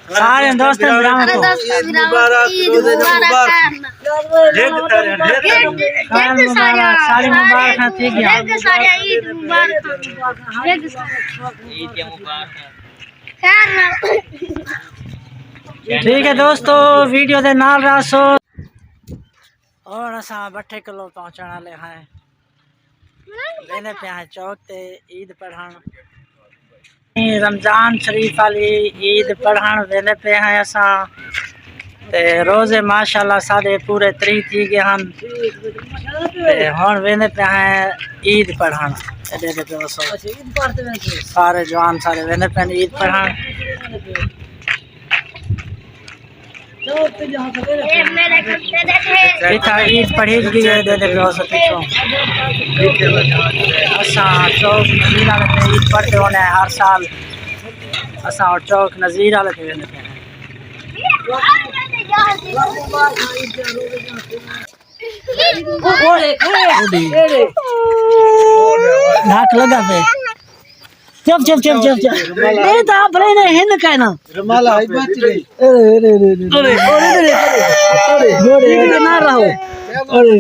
सारे दोस्तों मुबारक ईद मुबारक सारी मुबारक थी गया ईद मुबारक ठीक है दोस्तों वीडियो दे नाल रासो और असा 2 किलो पहुंचण वाले हैं लेने पे हैं चौक ते ईद पढ़ान रमजान शरीफ वाली ईद पढ़ान वेले पे हैं असा ते रोजे माशाल्लाह साढ़े पूरे 3 थी गए हैं ते हुन वेले पे हैं ईद पढ़ान सारे जवान सारे वेले पे ईद पढ़ान ईद पढ़ी गई है दे असा चौक नज़ीर वाले पे ईद पढ़ते होने हर साल असा और चौक नज़ीर वाले पे वेले पे नाक लगा पे चुप चुप चुप चुप चुप नहीं तो आप ने हिंद कहना रमाला है बात नहीं अरे ना रहो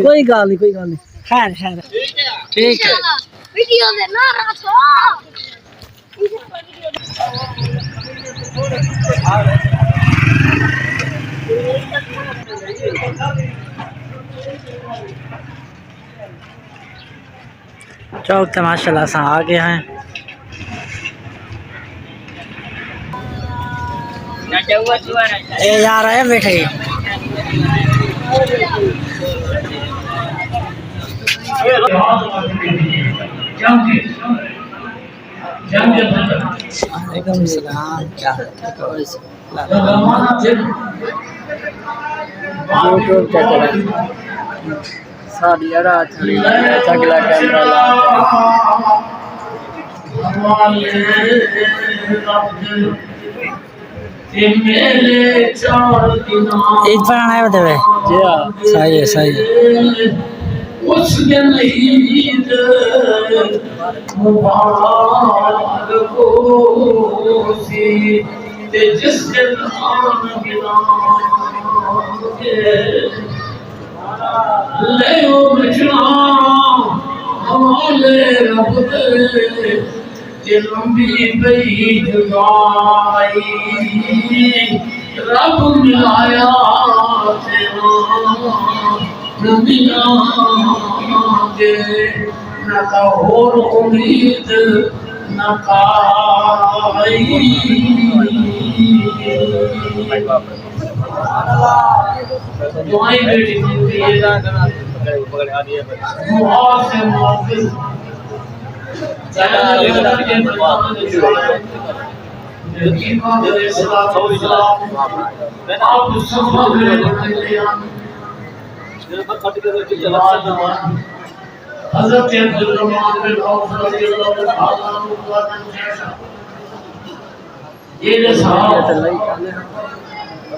कोई गाल नहीं खैर खैर ठीक है वीडियो में ना रहो चौक तो माशाल्लाह से आ गए हैं ए यार है बैठे वालेकुम सलाम क्या यूट्यूब पे चला साड़ी अड़ा चली अगला कैमरा ला ईद पर आना है बतावे जी हां सही है उस दिन ईद मुबारक हो सी ते जिस दिन आन बिना के ले ओ बचना हमारे रब दे लंबी पई जुदाई रब मिलाया तेरा दुनिया के न का और उम्मीद न काई दुआई बेटी की पकड़ आ दिया दुआ से मुआफिज हज़रत अब्दुल रहमान बिन औफ रज़ियल्लाहु ताला अन्हु जैसा ये साहब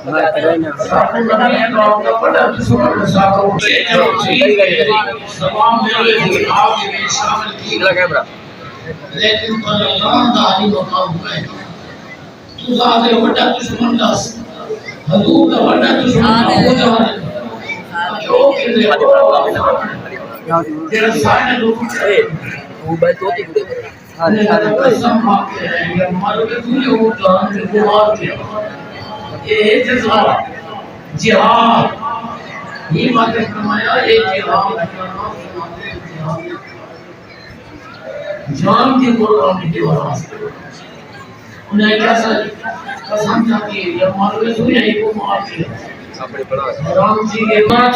मैं करेना नबी का बड़ा दुश्मन साको जो तमाम मेरे दिमाग में शामिल की कैमरा लेकिन पर ईमानदारी मकाम है तू सादे बड़ा दुश्मन दस हजूर का बड़ा दुश्मन हो जाए जो के तेरा सारे लोग है वो भाई तो सारे कसम मांगते हैं ये मर के तुझे वो जान से गुहार किया ये जज्बा जिहाद ये बात फरमाया एक जिहाद जान की कुर्बानी की वास्ते उन्हें कैसा कसम जाती है जब मर के तुझे को मार दिया अपने बड़ा राम जी के पास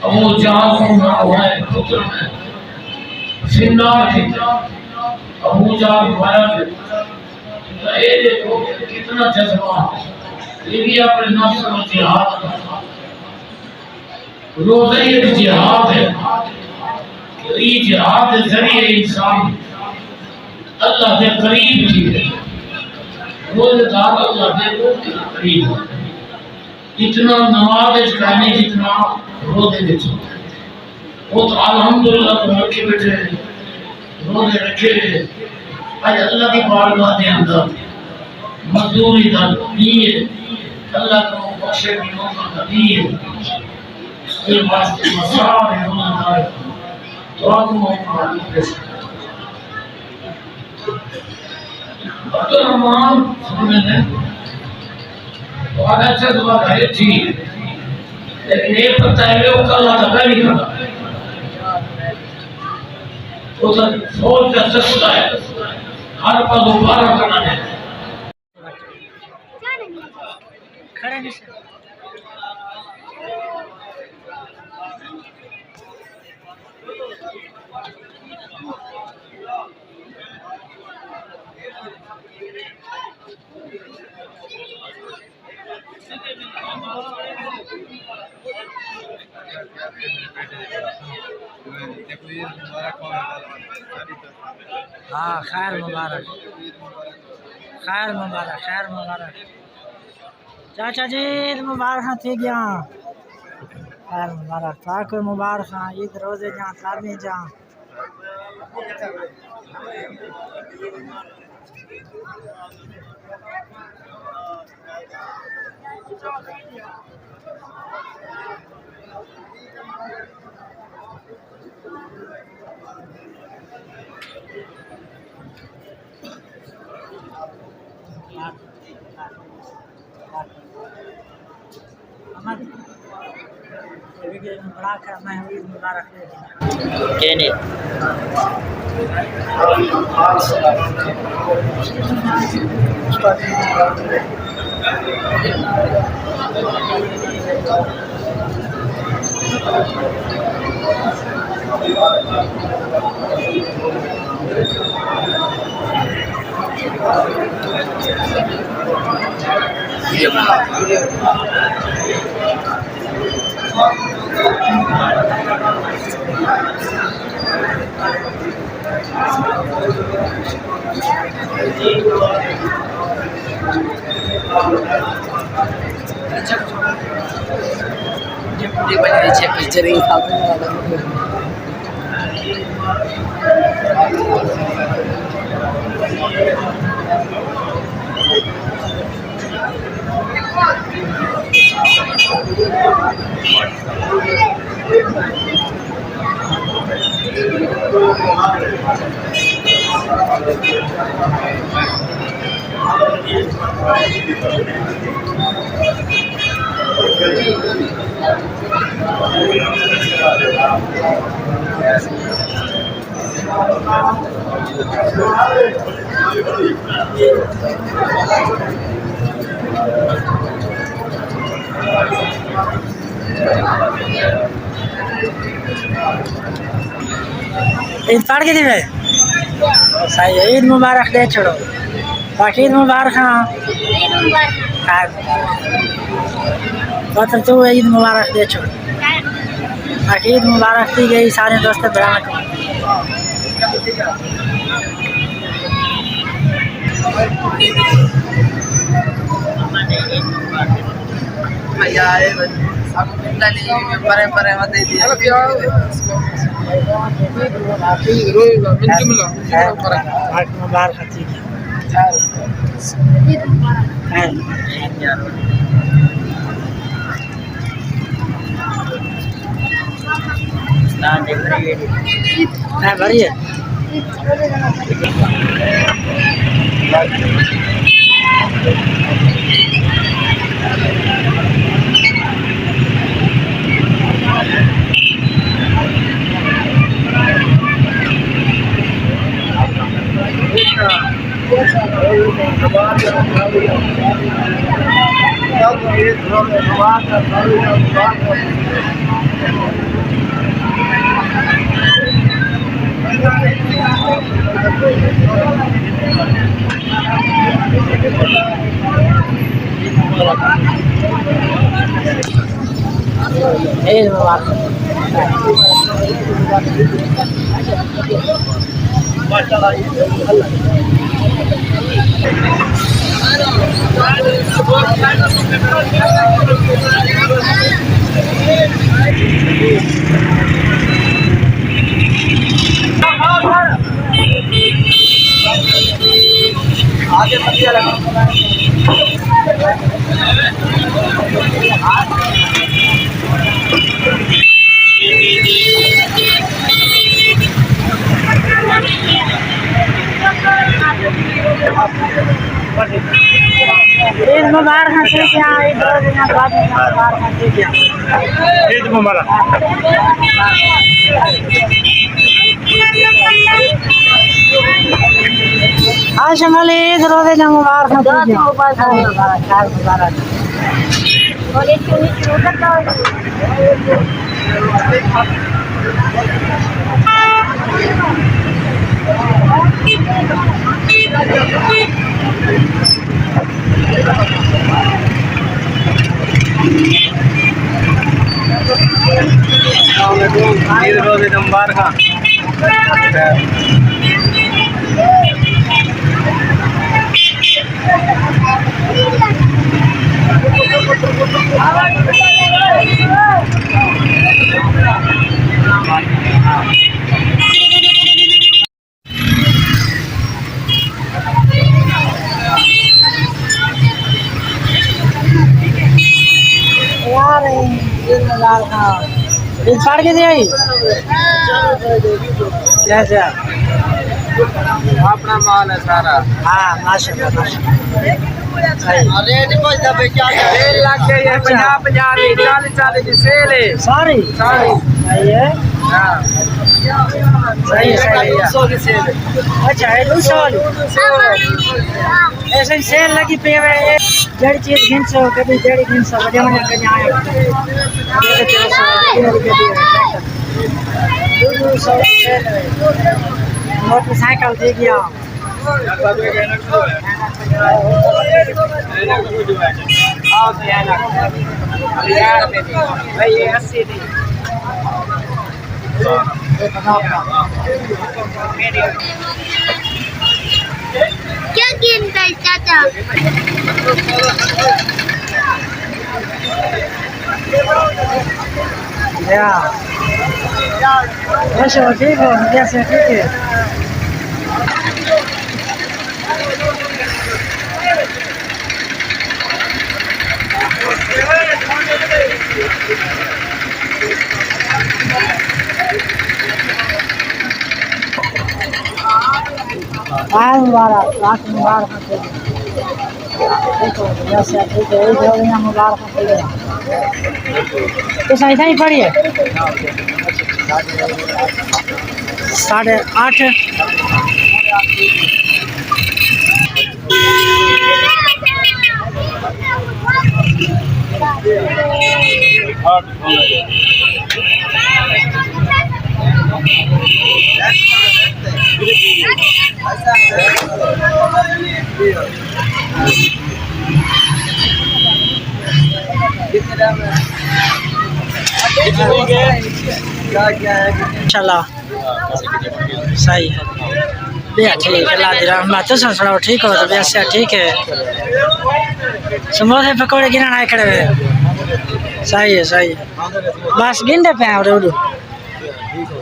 अबू जहाल को हुआ है पुत्र में सिन्नार थी अबू जहाल मारा थे ये देखो कितना जज्बा ये भी अपने नफ्स में जिहाद रोज़ा ये जिहाद है ये जिहाद के जरिए इंसान अल्लाह के करीब थी रोज़ेदार अल्लाह के करीब इतना नमाज करने जितना रोज़े विच वो तो अल्हम्दुलिल्लाह तो रखे बैठे रोज़े रखे आज अल्लाह की बारगाह के अंदर मजदूरी दा नीर अल्लाह को बख्शे की मौका दा नीर ये वास्ते मसार है उन्होंने तो आपको मौका दे अगर हम सुनने तो आगे से दुआ करे थी लेकिन ये पता है वो कल आता नहीं करता तो सोच का सस्ता है हर पल दोबारा करना है खड़े नहीं हाँ खैर मुबारक खैर मुबारक खैर मुबारक चाचा जी ईद मुबारक थी गया खैर मुबारक था कोई मुबारक हाँ ईद रोजे जहाँ ताबी जहाँ ईद पढ़ के दी सही है ईद मुबारक दे छोड़ो बाकी ईद मुबारक हाँ तो तू ईद मुबारक दे छोड़ बाकी ईद मुबारक थी गई सारे दोस्त बड़ा भरिए आगे ईद मुबारक है क्या ईद मुबारक है क्या ईद मुबारक आज हमारे ईद रोज़े मुबारक है मुबारक बोले क्यों शुरू करता है ईद रोज़े मुबारक यार ईद मुबारक ईद पढ़ के दे कैसे अपना माल है सारा हाँ माशाल्लाह रेट कुछ दबे क्या सेल लग गई है 50 40 की सेल है सारी सारी सही है हां सही है 200 की सेल है अच्छा है 200 ऐसे ही सेल लगी पे है जड़ चीज घिन सो कभी जड़ी घिन सो बजा में कहीं आया 200 सेल है मोटरसाइकिल दे गया क्या गिनता है चाचा ऐसे ठीक हो जैसे ठीक है मुबारक लाख मुबारक ठीक हो जैसे ठीक है एक हो गया मुबारक तो सही सही पढ़िए 8:30 चलो सही भैया ठीक है लादी रहमत तो सुनाओ ठीक हो तो भैया ठीक है समोसे पकौड़े गिना खड़े हुए सही है बस गिनते पे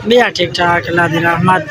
भैया ठीक ठाक लादी रहमत